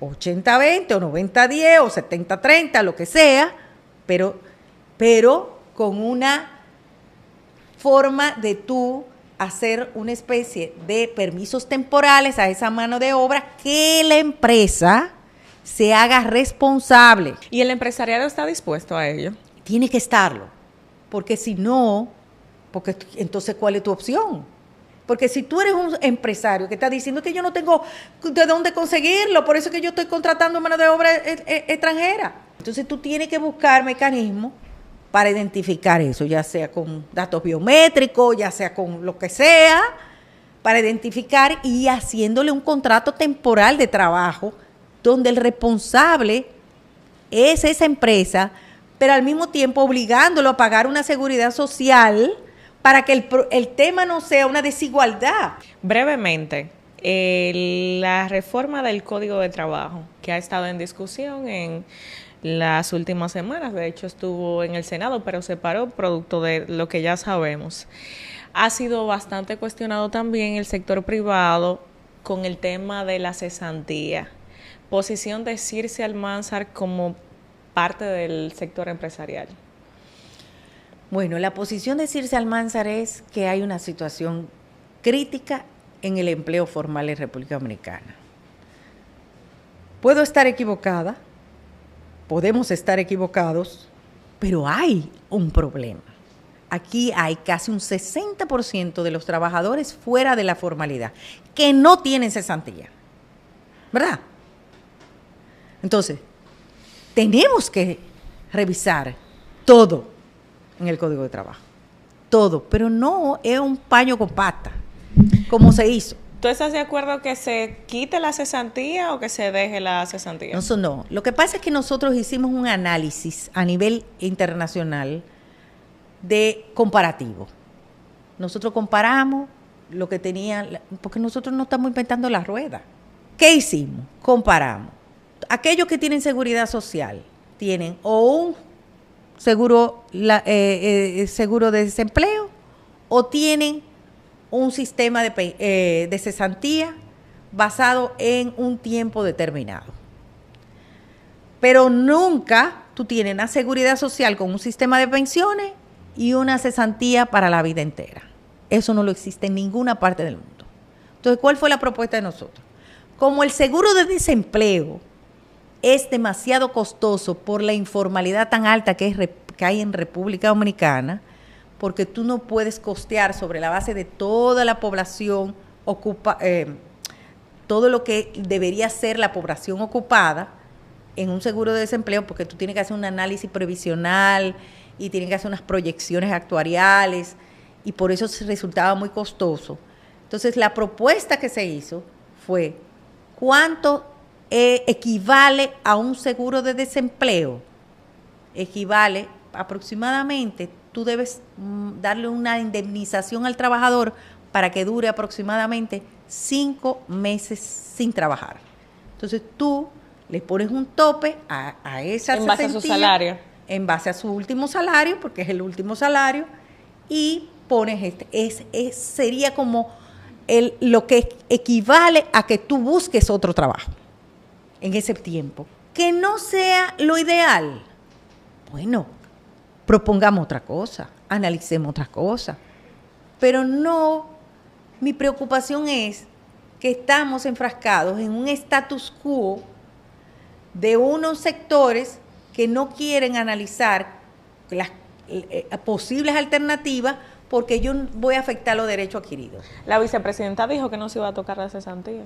80-20 o 90-10 o 70-30, lo que sea, pero con una forma de tú hacer una especie de permisos temporales a esa mano de obra que la empresa se haga responsable. ¿Y el empresariado está dispuesto a ello? Tiene que estarlo, porque si no, porque entonces ¿cuál es tu opción? Porque si tú eres un empresario que está diciendo que yo no tengo de dónde conseguirlo, por eso es que yo estoy contratando mano de obra extranjera. Entonces tú tienes que buscar mecanismos para identificar eso, ya sea con datos biométricos, ya sea con lo que sea, para identificar y haciéndole un contrato temporal de trabajo donde el responsable es esa empresa, pero al mismo tiempo obligándolo a pagar una seguridad social para que el tema no sea una desigualdad. Brevemente, la reforma del Código de Trabajo, que ha estado en discusión en las últimas semanas, de hecho estuvo en el Senado, pero se paró producto de lo que ya sabemos. ha sido bastante cuestionado también el sector privado con el tema de la cesantía. Posición de Circe Almanzar como parte del sector empresarial. Bueno, la posición de Circe Almanzar es que hay una situación crítica en el empleo formal en República Dominicana. Puedo estar equivocada, podemos estar equivocados, pero hay un problema. Aquí hay casi un 60% de los trabajadores fuera de la formalidad que no tienen cesantía, ¿verdad? Entonces, tenemos que revisar todo en el Código de Trabajo, todo, pero no es un paño con pata, como se hizo. ¿Tú estás de acuerdo que se quite la cesantía o que se deje la cesantía? No, eso no. Lo que pasa es que nosotros hicimos un análisis a nivel internacional de comparativo. Nosotros comparamos lo que tenía, porque nosotros no estamos inventando la rueda. ¿Qué hicimos? Comparamos. Aquellos que tienen seguridad social tienen o un seguro, seguro de desempleo o tienen un sistema de cesantía basado en un tiempo determinado. Pero nunca tú tienes una seguridad social con un sistema de pensiones y una cesantía para la vida entera. Eso no lo existe en ninguna parte del mundo. Entonces, ¿cuál fue la propuesta de nosotros? Como el seguro de desempleo es demasiado costoso por la informalidad tan alta que hay en República Dominicana, porque tú no puedes costear sobre la base de toda la población todo lo que debería ser la población ocupada en un seguro de desempleo, porque tú tienes que hacer un análisis previsional y tienes que hacer unas proyecciones actuariales, y por eso resultaba muy costoso. Entonces, la propuesta que se hizo fue, ¿cuánto equivale a un seguro de desempleo? Equivale aproximadamente, tú debes darle una indemnización al trabajador para que dure aproximadamente 5 meses sin trabajar. Entonces, tú le pones un tope a esa en base a su salario. En base a su último salario, porque es el último salario, y pones sería como lo que equivale a que tú busques otro trabajo en ese tiempo. Que no sea lo ideal. Bueno, propongamos otra cosa, analicemos otras cosas. Pero no, mi preocupación es que estamos enfrascados en un status quo de unos sectores que no quieren analizar las posibles alternativas, porque yo voy a afectar los derechos adquiridos. La vicepresidenta dijo que no se iba a tocar la cesantía.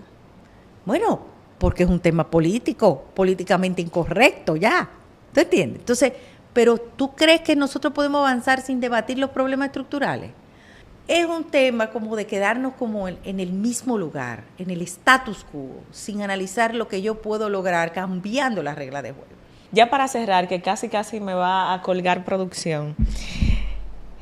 Bueno, porque es un tema político, políticamente incorrecto ya. ¿Tú entiendes? Entonces, pero ¿tú crees que nosotros podemos avanzar sin debatir los problemas estructurales? Es un tema como de quedarnos como en el mismo lugar, en el status quo, sin analizar lo que yo puedo lograr cambiando las reglas de juego. Ya para cerrar, que casi me va a colgar producción.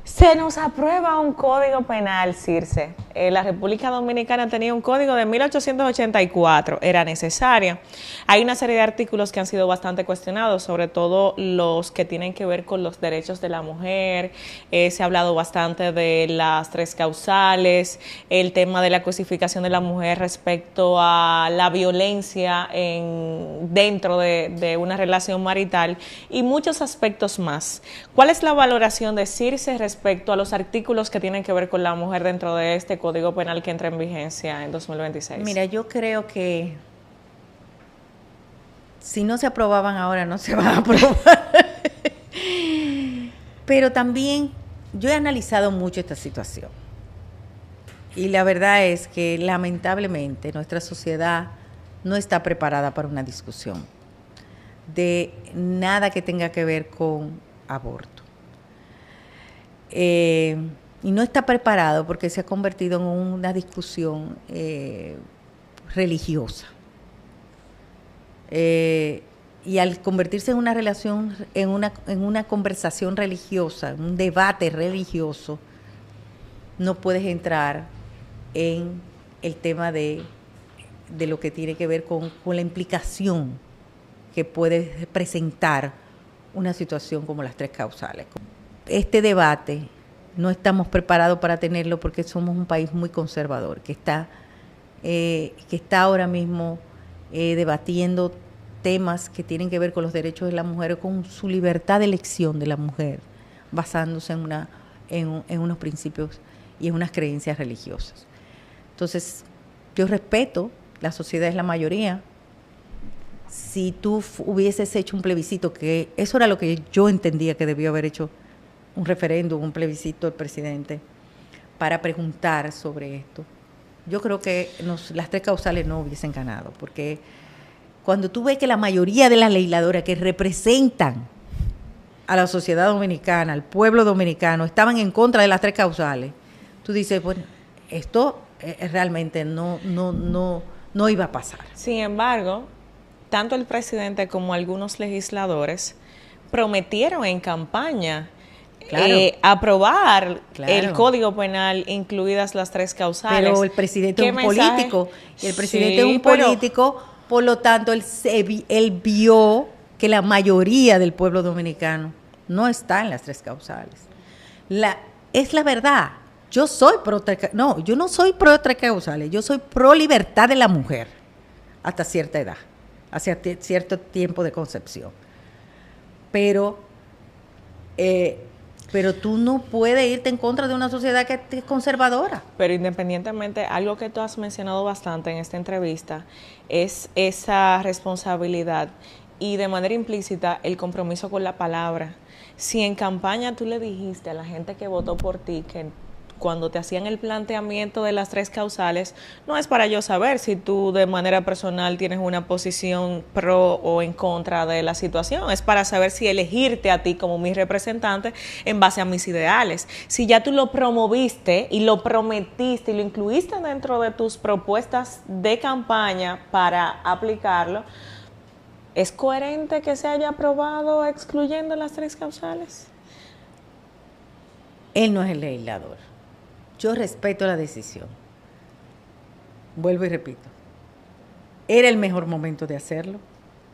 Se nos aprueba un código penal, Circe. La República Dominicana tenía un código de 1884, era necesario. Hay una serie de artículos que han sido bastante cuestionados, sobre todo los que tienen que ver con los derechos de la mujer. Se ha hablado bastante de las 3 causales, el tema de la cosificación de la mujer respecto a la violencia dentro de una relación marital y muchos aspectos más. ¿Cuál es la valoración de Circe respecto a los artículos que tienen que ver con la mujer dentro de este Código Penal que entra en vigencia en 2026? Mira, yo creo que si no se aprobaban ahora, no se van a aprobar. Pero también yo he analizado mucho esta situación. Y la verdad es que lamentablemente nuestra sociedad no está preparada para una discusión de nada que tenga que ver con aborto. Y no está preparado porque se ha convertido en una discusión religiosa. Y al convertirse en una relación, en una conversación religiosa, un debate religioso, no puedes entrar en el tema de lo que tiene que ver con la implicación que puede presentar una situación como las 3 causales. Este debate no estamos preparados para tenerlo porque somos un país muy conservador, que está ahora mismo debatiendo temas que tienen que ver con los derechos de la mujer, con su libertad de elección de la mujer, basándose en unos principios y en unas creencias religiosas. Entonces, yo respeto, la sociedad es la mayoría. Si tú hubieses hecho un plebiscito, que eso era lo que yo entendía que debió haber hecho, un referéndum, un plebiscito del presidente, para preguntar sobre esto, yo creo que las 3 causales no hubiesen ganado, porque cuando tú ves que la mayoría de las legisladoras que representan a la sociedad dominicana, al pueblo dominicano, estaban en contra de las 3 causales, tú dices, bueno, esto realmente no iba a pasar. Sin embargo, tanto el presidente como algunos legisladores prometieron en campaña aprobar el Código Penal, incluidas las 3 causales. Pero el presidente es un político, y el presidente es un político, por lo tanto, él vio que la mayoría del pueblo dominicano no está en las 3 causales. Es la verdad. Yo no soy pro 3 causales, yo soy pro libertad de la mujer hasta cierta edad, hacia cierto tiempo de concepción. Pero tú no puedes irte en contra de una sociedad que es conservadora. Pero independientemente, algo que tú has mencionado bastante en esta entrevista es esa responsabilidad y de manera implícita el compromiso con la palabra. Si en campaña tú le dijiste a la gente que votó por ti que cuando te hacían el planteamiento de las 3 causales, no es para yo saber si tú de manera personal tienes una posición pro o en contra de la situación, es para saber si elegirte a ti como mi representante en base a mis ideales. Si ya tú lo promoviste y lo prometiste y lo incluiste dentro de tus propuestas de campaña para aplicarlo, ¿es coherente que se haya aprobado excluyendo las 3 causales? Él no es el legislador. Yo respeto la decisión. Vuelvo y repito. Era el mejor momento de hacerlo.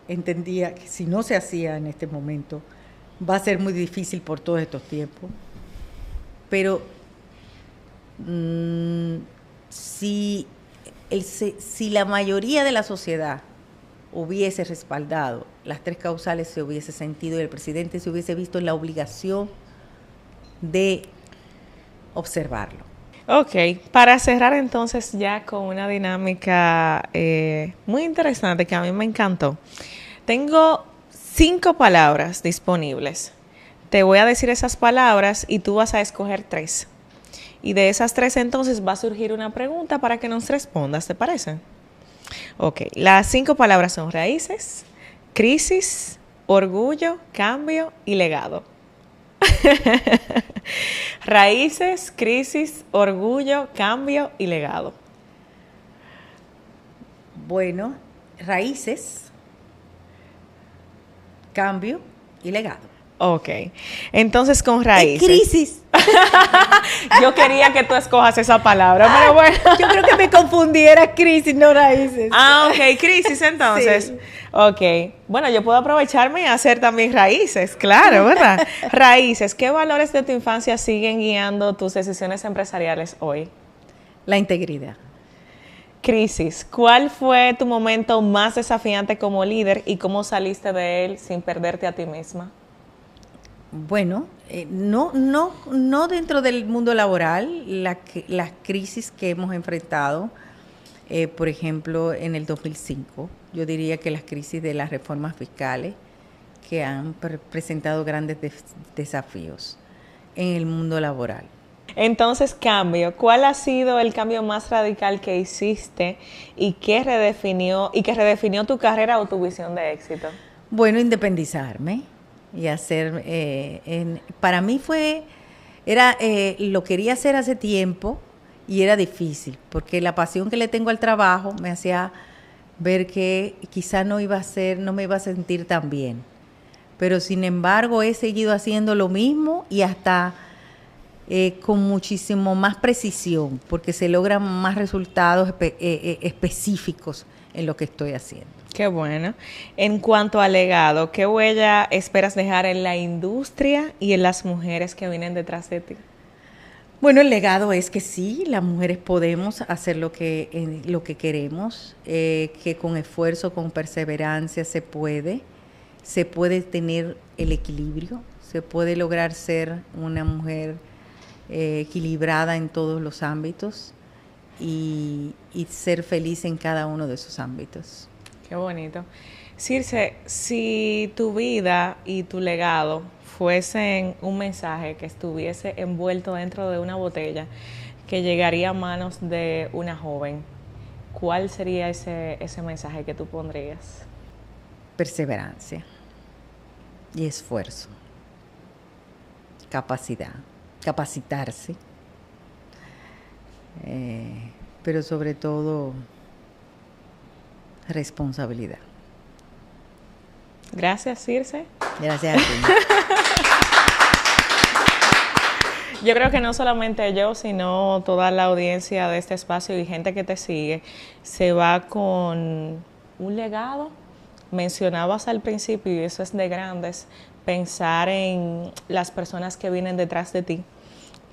Entendía que si no se hacía en este momento, va a ser muy difícil por todos estos tiempos. Pero si la mayoría de la sociedad hubiese respaldado las 3 causales, se hubiese sentido y el presidente se hubiese visto en la obligación de observarlo. Ok, para cerrar entonces ya con una dinámica muy interesante que a mí me encantó. Tengo 5 palabras disponibles. Te voy a decir esas palabras y tú vas a escoger 3. Y de esas 3 entonces va a surgir una pregunta para que nos respondas, ¿te parece? Ok, las 5 palabras son raíces, crisis, orgullo, cambio y legado. Raíces, crisis, orgullo, cambio y legado. Bueno, raíces, cambio y legado. Ok, entonces con raíces. Crisis. Yo quería que tú escojas esa palabra, pero bueno. Yo creo que me confundiera crisis, no raíces. Ok, crisis entonces. Sí. Ok, bueno, yo puedo aprovecharme y hacer también raíces, claro, ¿verdad? Raíces, ¿qué valores de tu infancia siguen guiando tus decisiones empresariales hoy? La integridad. Crisis, ¿cuál fue tu momento más desafiante como líder y cómo saliste de él sin perderte a ti misma? Bueno, no dentro del mundo laboral, las crisis que hemos enfrentado, por ejemplo, en el 2005, yo diría que las crisis de las reformas fiscales que han presentado grandes desafíos en el mundo laboral. Entonces, cambio, ¿cuál ha sido el cambio más radical que hiciste y que redefinió tu carrera o tu visión de éxito? Bueno, independizarme. Y hacer, para mí lo quería hacer hace tiempo y era difícil, porque la pasión que le tengo al trabajo me hacía ver que quizá no me iba a sentir tan bien. Pero sin embargo he seguido haciendo lo mismo y hasta con muchísimo más precisión, porque se logran más resultados específicos en lo que estoy haciendo. Qué bueno. En cuanto al legado, ¿qué huella esperas dejar en la industria y en las mujeres que vienen detrás de ti? Bueno, el legado es que sí, las mujeres podemos hacer lo que queremos, que con esfuerzo, con perseverancia se puede tener el equilibrio, se puede lograr ser una mujer equilibrada en todos los ámbitos y ser feliz en cada uno de esos ámbitos. Qué bonito. Circe, si tu vida y tu legado fuesen un mensaje que estuviese envuelto dentro de una botella que llegaría a manos de una joven, ¿cuál sería ese mensaje que tú pondrías? Perseverancia y esfuerzo, capacitarse, pero sobre todo responsabilidad. Gracias, Circe. Gracias a ti. Yo creo que no solamente yo, sino toda la audiencia de este espacio y gente que te sigue, se va con un legado. Mencionabas al principio, y eso es de grandes, pensar en las personas que vienen detrás de ti,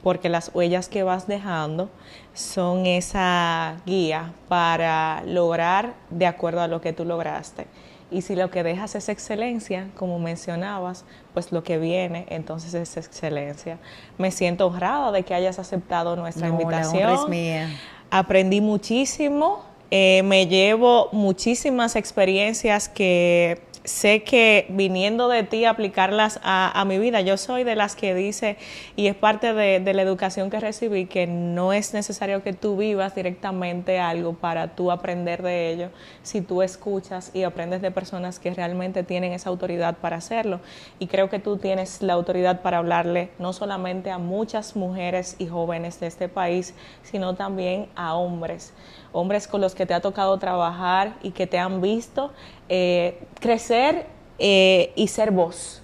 porque las huellas que vas dejando son esa guía para lograr de acuerdo a lo que tú lograste. Y si lo que dejas es excelencia, como mencionabas, pues lo que viene entonces es excelencia. Me siento honrada de que hayas aceptado nuestra invitación. La honra es mía. Aprendí muchísimo, me llevo muchísimas experiencias que sé que viniendo de ti aplicarlas a mi vida. Yo soy de las que dice, y es parte de la educación que recibí, que no es necesario que tú vivas directamente algo para tú aprender de ello, si tú escuchas y aprendes de personas que realmente tienen esa autoridad para hacerlo. Y creo que tú tienes la autoridad para hablarle no solamente a muchas mujeres y jóvenes de este país, sino también a hombres con los que te ha tocado trabajar y que te han visto crecer y ser voz,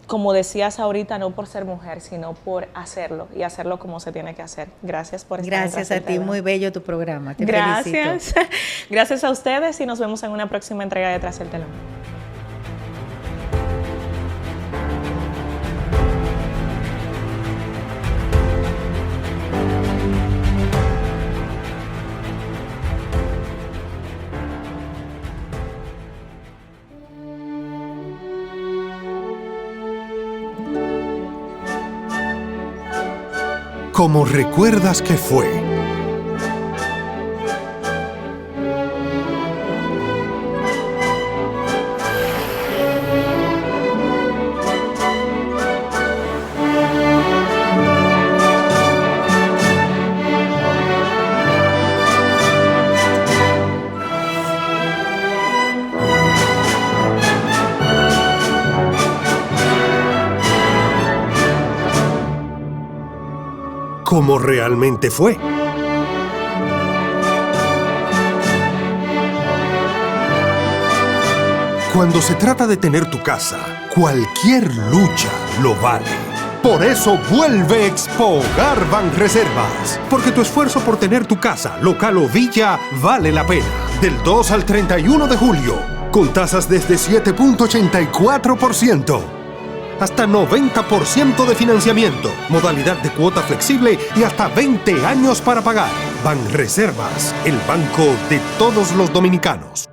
como decías ahorita, no por ser mujer, sino por hacerlo y hacerlo como se tiene que hacer. Gracias por estar. Gracias a ti, muy bello tu programa. Te Gracias. felicito. Gracias a ustedes y nos vemos en una próxima entrega de Tras el Telón. Como recuerdas que fue. Como realmente fue. Cuando se trata de tener tu casa, cualquier lucha lo vale. Por eso vuelve Expogar Banreservas. Porque tu esfuerzo por tener tu casa, local o villa, vale la pena. Del 2 al 31 de julio, con tasas desde 7.84%. Hasta 90% de financiamiento, modalidad de cuota flexible y hasta 20 años para pagar. Banreservas, el banco de todos los dominicanos.